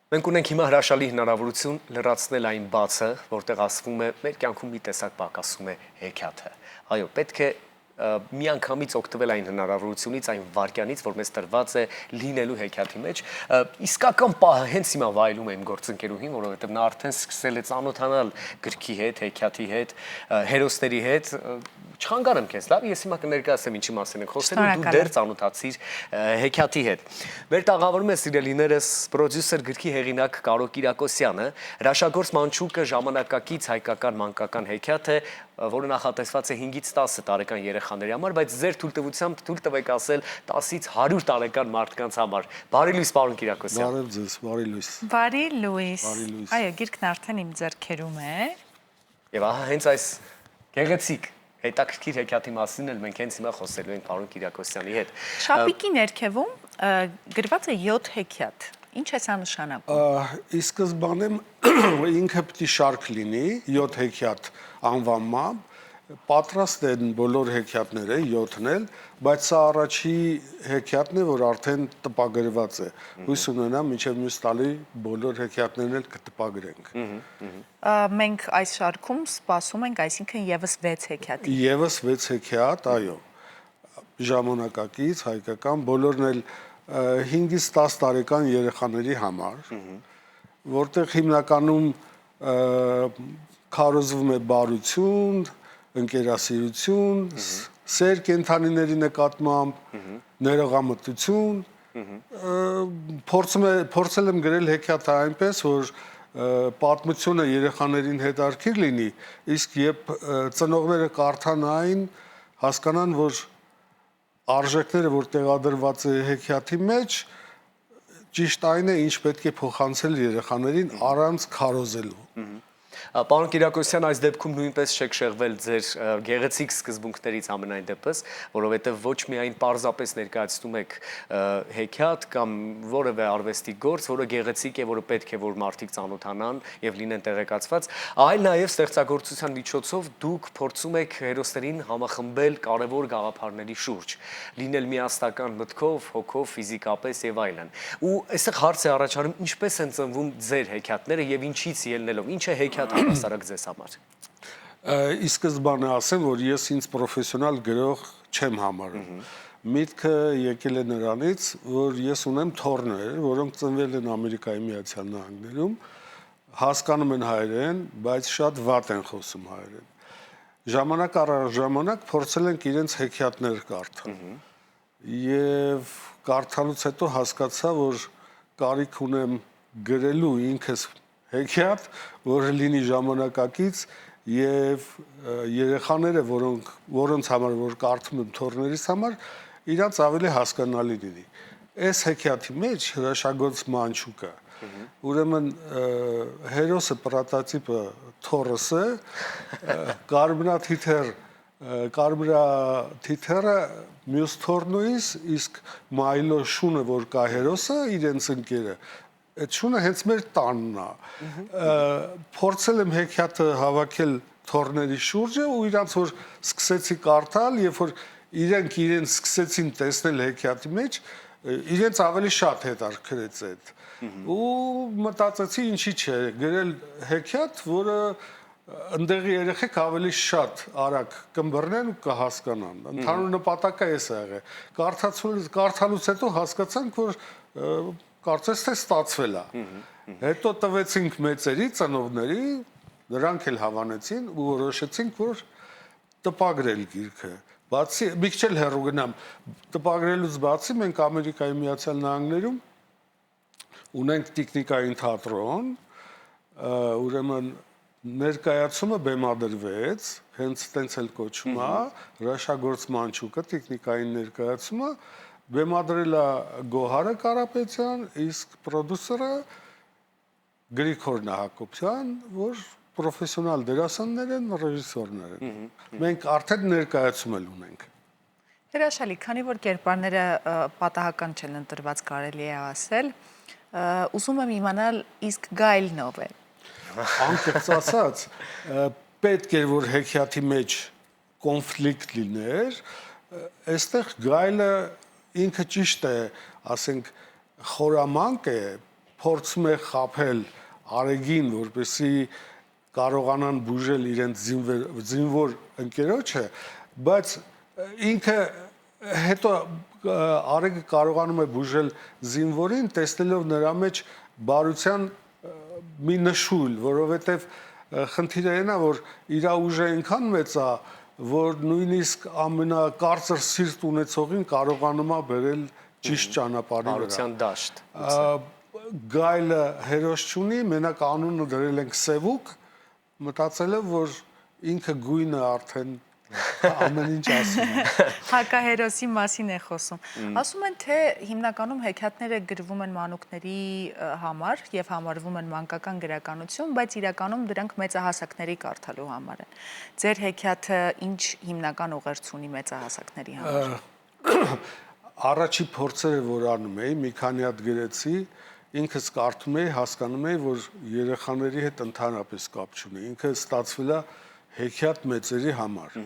Մենք ունենք հիմա հրաշալի հնարավորություն լրացնել այն բացը, որտեղ ասվում է մեր կյանքում մի տեսակ պակասում է հեքիաթը։ Այո, պետք է միանգամից օգտվել այն հնարավորությունից, այն վարքյանից, որ մեզ տրված է լինելու հեքիաթի մեջ, իսկական պահը հենց հիմա վայելում է իմ գործընկերուհին, որովհետև նա արդեն սկսել է ծանոթանալ գրքի հետ, հեքիաթի հետ, հերոսների հետ, չխանգարեմ քեզ, լավ, ես հիմա կներկայացեմ ինչի մասին ենք խոսելու, դու դեռ ծանոթացիր հեքիաթի հետ։ Մեր տաղավարում է սիրելիներս պրոդյուսեր գրքի հեղինակ Կարո Կիրակոսյանը, հրաշագործ մանչուկը ժամանակակից հայկական մանկական հեքիաթ է, որը նախատեսված է 5-ից 10 տարեկան երեխաների համար, բայց ձեր թույլտվությամբ թույլ տվեք ասել 10-ից 100 տարեկան մարդկանց համար։ Բարի լույս, պարոն Կիրակոսյան։ Բարև ձեզ, բարի լույս։ Բարի լույս։ Այո, գիրքն արդեն իմ ձեռքերում է։ Եվ ահա հենց այս գեղեցիկ հետաքրքիր հեքիաթի մասին էլ մենք հենց հիմա խոսելու ենք պարոն Կիրակոսյանի հետ։ Շապիկի ներքևում գրված է 7 հեքիաթ։ Ինչ է սա նշանակում։ Ի սկզբանե ինքը պետք է շարք լինի 7 հեքիաթ անվանմամբ, պատրաստ են բոլոր հեքիաթները 7-ն էլ, բայց սա առաջի հեքիաթն է, որ արդեն տպագրված է։ Հույս ունենամ մինչև մյուս տարի բոլոր հեքիաթներն էլ կտպագրենք։ Մենք այս շարքում սպասում ենք, այսինքն եւս 6 հեքիաթ։ Եվս 6 հեքիաթ, այո, ժամանակակից, հայկական, բոլորն էլ 5-ից 10 տարեկան երեխաների համար, որտեղ հիմնականում քարոզվում է բարություն, ընկերասիրություն, սեր կենդանիների նկատմամբ, ներողամտություն, փորձել եմ գրել հեքիաթը այնպես, որ պատմությունը երեխաներին հետաքրքիր լինի, իսկ երբ ծնողները կարդան այն, հասկանան, որ արժեքները, որ տեղադրված է հեքիաթի մեջ, ճիշտ այն է, ինչ պետք է փոխանցել երեխաներին առանց քարոզելու։ Պարոն Կիրակոսյան, այս դեպքում նույնպես չեք շեղվել ձեր գեղեցիկ սկզբունքներից ամենայն դեպս, որովհետև ոչ միայն պարզապես ներկայացնում եք հեքիաթ կամ որևէ արվեստի գործ, որը գեղեցիկ է, որը պետք է որ մարդիկ ծանոթանան եւ լինեն տեղեկացված, այլ նաեւ ստեղծագործության միջոցով դուք փորձում եք հերոսներին համախմբել կարևոր գաղափարների շուրջ, լինել միասնական մտքով, հոգով, ֆիզիկապես եւ այլն։ Ու այստեղ հարց է առաջանում, ինչպես են ծնվում ձեր հեքիաթները եւ ինչից ելնելով, ինչ է հեքիաթ առասարակ ձեզ համար։ Ի սկզբանե ասեմ, որ ես ինձ պրոֆեսիոնալ գրող չեմ համարում։ Միտքը եկել է նրանից, որ ես ունեմ թոռներ, որոնք ծնվել են Ամերիկայի Միացյալ Նահանգներում, հասկանում են հայերեն, բայց շատ վատ են խոսում հայերեն։ Ժամանակ առ ժամանակ փորձել ենք իրենց հեքիաթներ կարդալ։ Եվ կարդալուց հետո հասկացա, որ կարիք ունեմ գրելու ինքս հեքիաթ, որը լինի ժամանակակից եւ երեխաները, որոնց համար որ կարդում եմ թոռներիս համար, իրանց ավելի հասկանալի լինի։ Այս հեքիաթի մեջ հրաշագործ մանչուկը, ուրեմն հերոսը պրոտոտիպը թոռս է, կարմրաթիթեռը մյուս թոռնույս, իսկ մայլո շունը, որ կա հերոսը, իրենց ընկերը, այդ շունը հենց մեր տանն է։ Փորձել եմ հեքիաթը հավաքել թոռների շուրջը ու իրանց որ սկսեցի կարդալ, երբ որ իրենց սկսեցին տեսնել հեքիաթի մեջ, իրենց ավելի շատ հետաքրքրեց այդ։ Ու մտածեցի ինչի՞ չէ, գրել հեքիաթ, որը ընդեղի երեխեք ավելի շատ արագ կմբռնեն ու կհասկանան։ Ընդհանուր նպատակը էս է եղել։ Կարդալուց հետո հասկացանք, որ կարծես թե ստացվել է։ Հետո տվեցինք մեծերի, ծնողների, նրանք էլ հավանեցին ու որոշեցինք, որ տպագրել գիրքը։ Բացի, մի քիչ էլ հեռու գնամ, տպագրելուց բացի մենք Ամերիկայի Միացյալ Նահանգներում ունենք տեխնիկային թատրոն, ուրեմն ներկայացումը բեմադրվեց, հենց տենց էլ կոչվում է, հրաշագործ մանչուկը, տեխնիկային ներկայացումը, բեմադրել է Գոհարը Կարապետյան, իսկ պրոդյուսերը Գրիգոր Հակոբյան, որ պրոֆեսիոնալ դերասաններ են, ռեժիսորներ են։ Մենք արդեն ներկայացում էլ ունենք։ Հրաշալի, քանի որ կերպարները պատահական չեն ընտրված, կարելի է ասել, ուզում եմ իմանալ, իսկ Գայլն ով է։ Անկեղծ ասած, պետք էր որ հեքիաթի մեջ կոնֆլիկտ լիներ, այստեղ Գայլը ինքը ճիշտ է, ասենք խորամանկ է, փորձում է խաբել Արեգին, որպեսզի կարողանան բուժել իրենց զինվոր ընկերոջը, բայց ինքը հետո Արեգը կարողանում է բուժել զինվորին, տեսնելով նրա մեջ բարության մի նշույլ, որովհետև խնդիրը այն է, որ իր ուժը այնքան մեծ է, որ նույնիսկ ամենակարծր սիրտ ունեցողին կարողանում է բերել ճիշտ ճանապարհի վրա։ Բարության դաշտ։ Գայլը հերոս չունի, մենակ անունը դրել ենք Սևուկ, մտածելով, որ ինքը գույնը արդեն ամեն ինչ ասում է։ Հակահերոսի մասին է խոսում։ Ասում են, թե հիմնականում հեքիաթները գրվում են մանուկների համար եւ համարվում են մանկական գրականություն, բայց իրականում դրանք մեծահասակների կարդալու համար են։ Ձեր հեքիաթը ինչ հիմնական ուղերձ ունի մեծահասակների համար։ Առաջի փորձերը, որ անում էի, մի քանի հատ գրեցի, ինքս կարդում էի, հասկանում էի, որ երեխաների հետ ընդհանրապես կապ չունի։ Ինքը ստացվել է հեքիաթ մեծերի համար։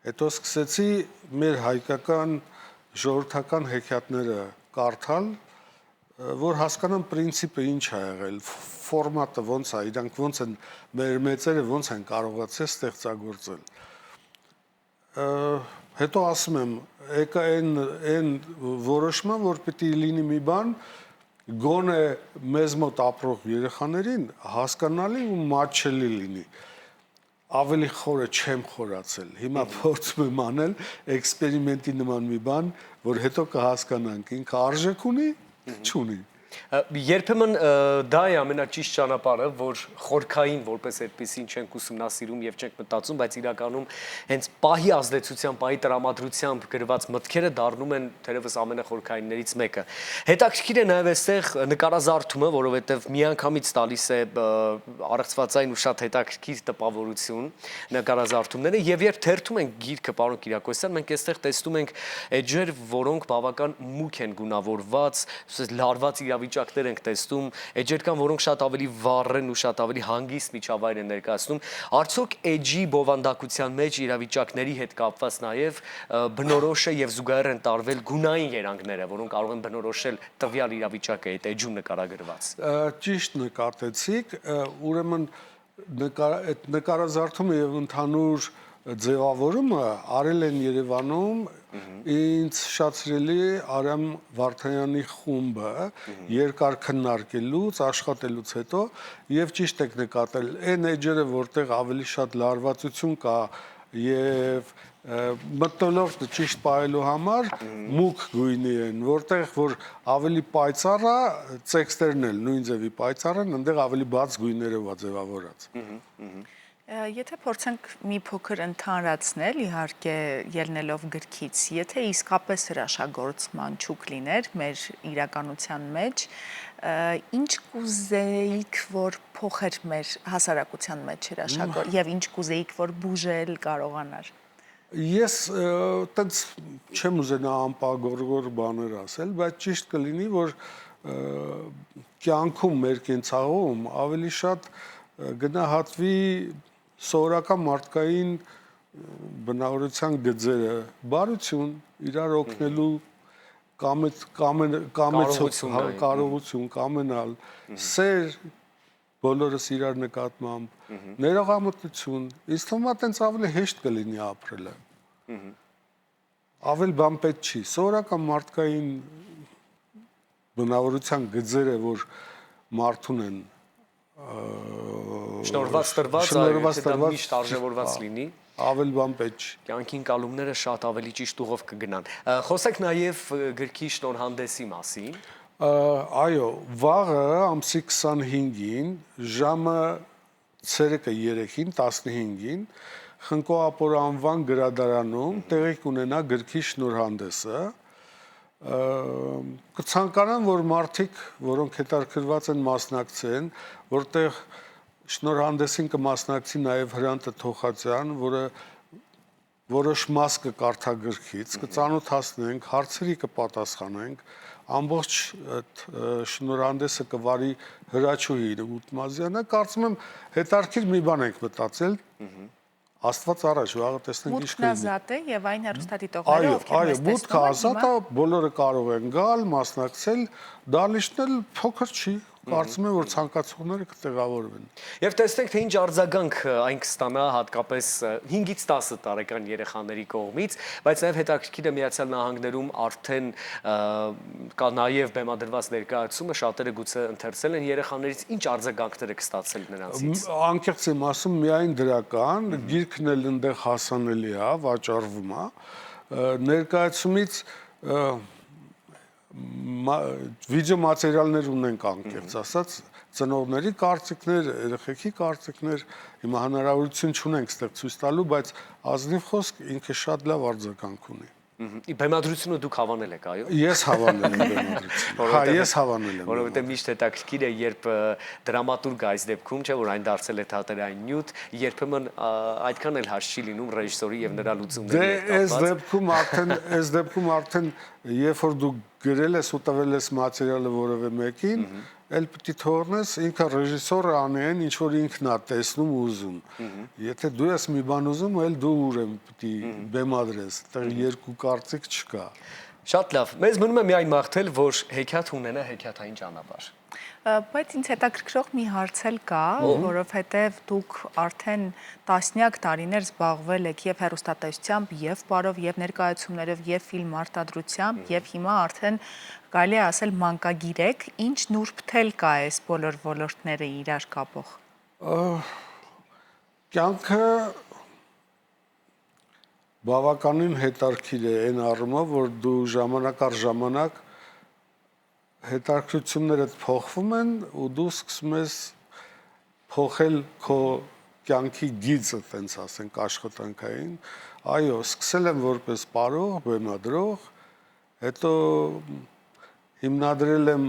Հետո սկսեցի մեր հայկական ժողովրդական հեքիաթները կարդալ, որ հասկանամ պրինցիպը ինչ է եղել, ֆորմատը ոնց է, իրանք ոնց են, մեր մեծերը ոնց են կարողացել ստեղծագործել։ Հետո ասում եմ, եկա այն որոշման, որ պետք է լինի մի բան, գոնե մեզ մոտ ապրող երեխաներին հասկանալի ու մատչելի լինի։ Ավելի խորը չեմ խորացել։ Հիմա փորձում եմ անել էքսպերիմենտի նման մի բան, որ հետո կհասկանանք ինքը արժեք ունի, չունի։ Երբեմն դա է ամենաճիշտ ճանապարհը, որ խորքային որպես այդպեսին չենք ուսումնասիրում եւ չենք մտածում, բայց իրականում հենց պահի ազդեցությամբ, պահի տրամադրությամբ գրված մտքերը դառնում են թերևս ամենախորքայիններից մեկը։ Հետաքրքիր է նաեւ այստեղ նկարազարդումը, որովհետեւ միանգամից տալիս է առողջվածային ու շատ հետաքրքիր տպավորություն նկարազարդումները եւ երբ թերթում ենք գիրքը, պարոն Կիրակոսյան, մենք այստեղ տեսնում ենք էջեր, որոնք բավական մուգ են գունավորված, լարված իրավիճակներ ենք տեսնում, էջեր կան, որոնք շատ ավելի վառ են ու շատ ավելի հանգիստ միջավայր են ներկայացնում։ Արդյոք էջի բովանդակության մեջ իրավիճակների հետ կապված նաև բնորոշ է եւ զուգահեռ են տարվել գունային երանգները, որոնք կարող են բնորոշել տվյալ իրավիճակը այդ էջում նկարագրված։ Ճիշտ նկատեցիք, ուրեմն այդ նկարազարդումը եւ ընդհանուր ձևավորումը արել են Երևանում ինձ շատ սիրելի Արամ Վարդանյանի խումբը երկար քննարկելուց, աշխատելուց հետո եւ ճիշտ եք նկատել, այն էջերը, որտեղ ավելի շատ լարվածություն կա եւ մտնոլորտը ճիշտ պահելու համար մուգ գույնի են, որտեղ որ ավելի պայծառ է, տեքստերն էլ նույն ձևի պայծառ են, այնտեղ ավելի բաց գույներով է ձևավորած։ Եթե փորձենք մի փոքր ընդհանրացնել, իհարկե ելնելով գրքից, եթե իսկապես հրաշագործման չուք լիներ մեր իրականության մեջ, ինչ կուզեիք, որ փոխեր մեր հասարակության մեջ հրաշագործ եւ ինչ կուզեիք, որ բուժել կարողանար։ Ես տենց չեմ ուզենա անպագորգոր բաներ ասել, բայց ճիշտ կլինի, որ կյանքում մեր կենցաղում ավելի շատ գնահատվի սովորական մարդկային բնավորության գծերը, բարություն, իրար օգնելու կարողություն, կամենալ, սեր, բոլորս իրար նկատմամբ, ներողամտություն, ինձ թվում է տենց ավելի հեշտ կլինի ապրելը։ Ավել բան պետք չի, սովորական մարդկային բնավորության գծերը, որ մարդուն են շնորհված տրված, միշտ արժևորված լինի, ավել բան պետք չի։ Կյանքին կալումները շատ ավելի ճիշտ ուղով կգնան։ Խոսենք նաև գրքի շնորհանդեսի մասին։ Այո, վաղը ամսի 25-ին ժամը ցերեկը 3-ին, 15-ին Խնկո Ապոր անվան գրադարանում տեղի կունենա գրքի շնորհանդեսը։ Կցանկանան, որ մարդիկ, որոնք հետաքրքրված են մասնակցեն, որտեղ շնորհանդեսին կմասնակցի նաև Հրանտը Թոխացյան, որը որոշ մաս կկարդա գրքից, կծանոթացնենք, հարցերի կպատասխանենք, ամբողջ շնորհանդեսը կվարի Հրաչուհի Ուտմազյանը, կարծում եմ հետաքրքիր մի բան ենք մտածել, Աստված առաջ, վաղը տեսնենք ինչ Մուտքն ազատ է եւ այն հեռուստադիտողները, ովքեր մեզ տեսնում մուտքը ազատ է, բոլորը կարող են գալ, մասնակցել, դալիչնել փոքր չի, կարծում եմ որ ցանկացողները կտեղավորվեն։ Եվ տեսնենք թե ինչ արձագանք այն կստանա հատկապես 5-ից 10 տարեկան երեխաների կողմից, բայց նաև հետաքրքիր է Միացյալ Նահանգներում արդեն կա նաև բեմադրված ներկայացումը, շատերը գուցե ընթերցել են երեխաներից, ինչ արձագանքներ է կստացել նրանցից։ Անկեղծ եմ ասում, միայն դրական, գիրքն էլ այնտեղ հասանելի է, վաճառվում է, ներկայացումից վիդեո մատերիալներ ունենք անկեղծ ասած, ծնողների կարծիքներ, երեխեքի կարծիքներ, հիմա հնարավորություն չունենք ստեղ ցույց տալու, բայց ազնիվ խոսք ինքը շատ լավ արձագանք ունի։ Բեմադրությունը դուք հավանել եք, այո։ Ես հավանել եմ բեմադրությունը։ Հա, ես հավանել եմ։ Որովհետև միշտ հետաքրքիր է, երբ դրամատուրգ այս դեպքում չէ, որ այն դարձել է թատերային նյութ, երբեմն այդքան էլ հաշ չի լինում ռեժիսորի եւ նրա լուծումների հետ։ Այս դեպքում արդեն երբ որ դու գրել ես ու տվել ես մատերիալը որևէ մեկին, էլ պետք է թողնես ինքը ռեժիսորը անի այն, ինչ որ ինքն է տեսնում ու ուզում։ Եթե դու ես մի բան ուզում, էլ դու ուրեմն պետք է բեմադրես, այդտեղ երկու կարծիք չկա։ Շատ լավ։ Մեզ մնում է միայն մաղթել, որ հեքիաթ ունենա հեքիաթային ճանապարհ։ Բայց ինձ հետաքրքրող մի հարց էլ կա, որովհետև դուք արդեն տասնյակ տարիներ զբաղվել եք եւ հեռուստատեսությամբ, եւ պարով, եւ ներկայացումներով, եւ ֆիլմ արտադրությամբ, եւ հիմա արդեն կարելի է ասել մանկագիր եք, ինչ նուրբ թել կա այս բոլոր ոլորտները իրար կապող։ Կյանքը բավականին հետաքրքիր է այն առումով, որ դու ժամանակ առ ժամանակ հետաքրքրություններդ փոխվում են ու դու սկսում ես փոխել քո կյանքի գիծը, տենց ասենք, աշխատանքային։ Այո, սկսել եմ որպես պարող, բեմադրող, հետո հիմնադրել եմ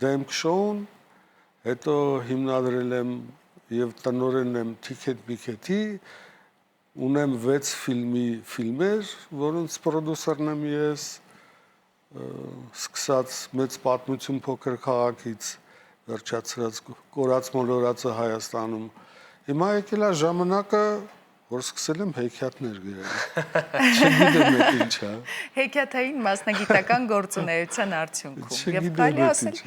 դեմք շոուն, հետո հիմնադրել եմ եւ տնօրեն եմ Ticket Biket-ի, ունեմ 6 ֆիլմի ֆիլմեր, որոնց պրոդյուսերն եմ ես, սկսած մեծ պատմություն փոքր քաղաքից, վերջացրած կորած մոլորածը Հայաստանում։ Հիմա եկել է ժամանակը, որ սկսել եմ հեքիաթներ գրել։ Չգիտեմ դա ինչ է։ Հեքիաթային մասնագիտական գործունեության արդյունքում։ Եվ կարելի ասել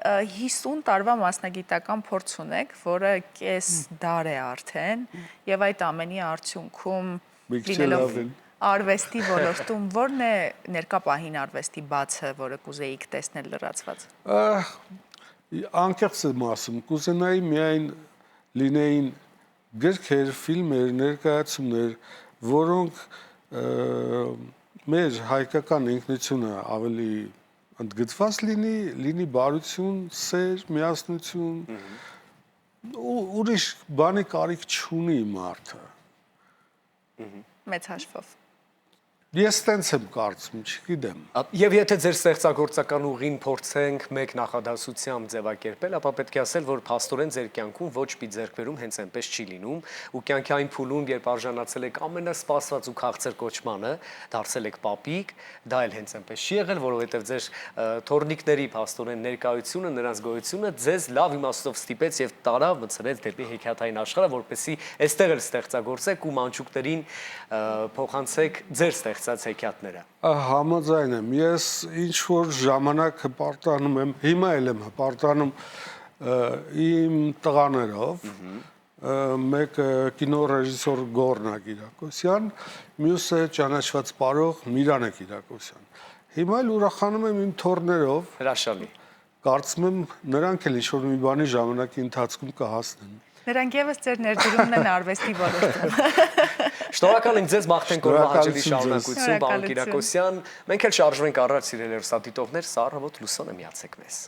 50 տարվա մասնագիտական փորձ ունեք, որը կես դար է արդեն, եւ այդ ամենի արդյունքում լինելով արվեստի ոլորտում ո՞րն է ներկա պահին արվեստի բացը, որը կուզեիք տեսնել լրացված։ Անկեղծ եմ ասում, կուզենայի միայն լինեին գրքեր, ֆիլմեր, ներկայացումներ, որոնք մեր հայկական ինքնությունը ավելի ընդգծված լինի բարություն, սեր, միասնություն, ուրիշ բանի կարիք չունի մարդը։ Մեծ հաշվով։ Ես տենց եմ կարծում, չգիտեմ։ Եվ եթե ձեր ստեղծագործական ուղին փորձենք մեկ նախադասությամբ ձևակերպել, ապա պետք է ասել, որ փաստորեն ձեր կյանքում ոչ մի ձեռքբերում հենց այնպես չի լինում, ու կյանքի այն փուլում, երբ արժանացել եք ամենասպասված ու քաղցր կոչմանը, դարձել եք պապիկ, դա էլ հենց այնպես չի եղել, որովհետև ձեր թորնիկների փաստորեն ներկայությունը, նրանց գոյությունը ձեզ լավ իմաստով ստիպեց եւ տարավ մցրեց դեպի հեքիաթային աշխարհը, որպեսզի այստեղ էլ ստեղծագործեք ու մանչուկներին փոխանցեք ձեր հեքիաթները։ Համաձայն եմ, ես ինչ որ ժամանակ հպարտանում եմ, հիմա էլ եմ հպարտանում իմ տղաներով, մեկը կինոռեժիսոր Գոռնա Կիրակոսյան, մյուսը ճանաչված պարող Միրանե Կիրակոսյան։ Հիմա էլ ուրախանում եմ իմ թոռներով։ Հրաշալի։ Կարծում եմ նրանք էլ ինչ որ մի բանի ժամանակի ընթացքում կհասնեն։ Նրանք եւս ձեր ներդրումն են արվեստի ոլորտում։ Շնորհակալ ենք ձեզ, մաղթենք օրվա հաջողի շարունակություն, պարոն Կիրակոսյան։ Մենք էլ շարժվենք առաջ, սիրելի հեռուստադիտողներ, սա առավոտ լուսոնը միացեք մեզ։